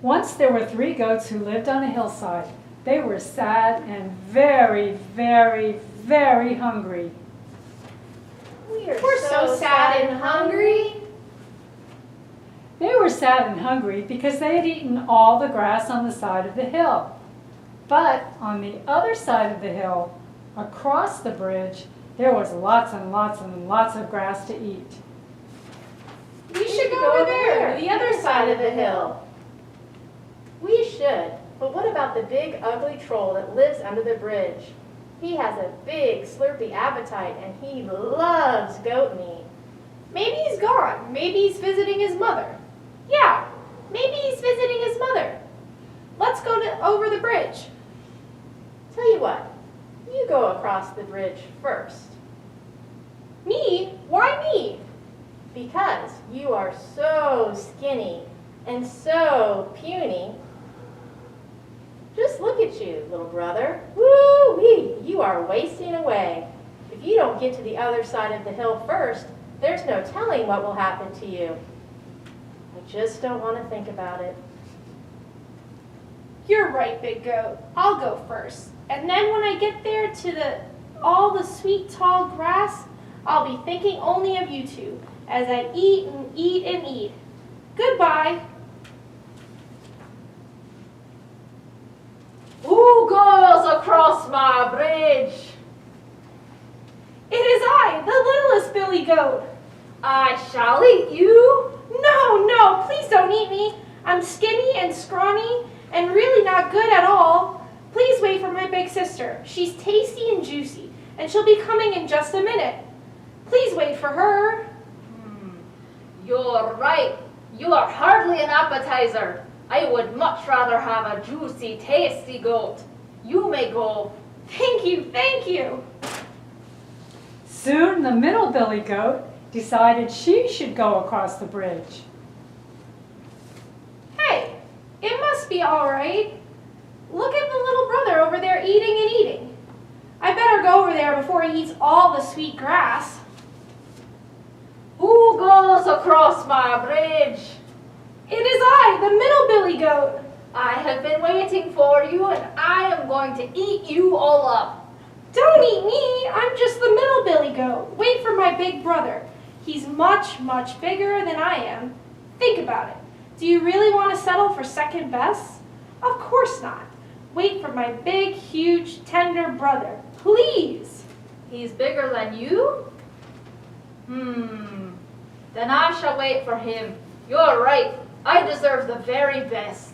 Once there were 3 goats who lived on a hillside. They were sad and very, very, very hungry. We're so sad and hungry. They were sad and hungry because they had eaten all the grass on the side of the hill. But on the other side of the hill, across the bridge, there was lots and lots and lots of grass to eat. We should go over there, to the other side of the hill. We should, but what about the big ugly troll that lives under the bridge? He has a big slurpy appetite and he loves goat meat. Maybe he's gone. Maybe he's visiting his mother. Yeah, maybe he's visiting his mother. Let's go over the bridge. Tell you what, you go across the bridge first. Me? Why me? Because you are so skinny and so puny. Just look at you, little brother. Woo-wee, you are wasting away. If you don't get to the other side of the hill first, there's no telling what will happen to you. I just don't want to think about it. You're right, big goat. I'll go first. And then when I get there to all the sweet tall grass, I'll be thinking only of you two as I eat and eat and eat. Goodbye. Who goes across my bridge? It is I, the littlest Billy Goat. I shall eat you. No, please don't eat me. I'm skinny and scrawny and really not good at all. Please wait for my big sister. She's tasty and juicy, and she'll be coming in just a minute. Please wait for her. You're right. You are hardly an appetizer. I would much rather have a juicy, tasty goat. You may go. Thank you. Soon the middle billy goat decided she should go across the bridge. Hey, it must be all right. Look at the little brother over there eating and eating. I better go over there before he eats all the sweet grass. Who goes across my bridge? It is I, the middle Billy Goat. I have been waiting for you, and I am going to eat you all up. Don't eat me, I'm just the middle Billy Goat. Wait for my big brother. He's much, much bigger than I am. Think about it. Do you really want to settle for second best? Of course not. Wait for my big, huge, tender brother. Please. He's bigger than you? Then I shall wait for him. You're right. I deserve the very best.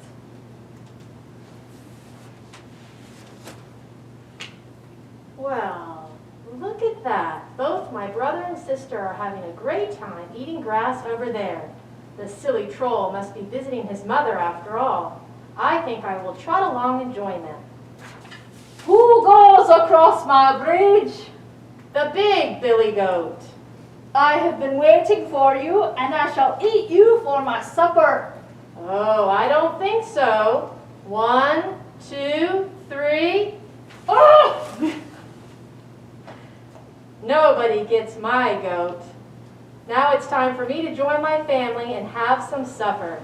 Well, look at that. Both my brother and sister are having a great time eating grass over there. The silly troll must be visiting his mother after all. I think I will trot along and join them. Who goes across my bridge? The big Billy Goat. I have been waiting for you, and I shall eat you for my supper. Oh, I don't think so. 1, 2, 3. Oh! Nobody gets my goat. Now it's time for me to join my family and have some supper.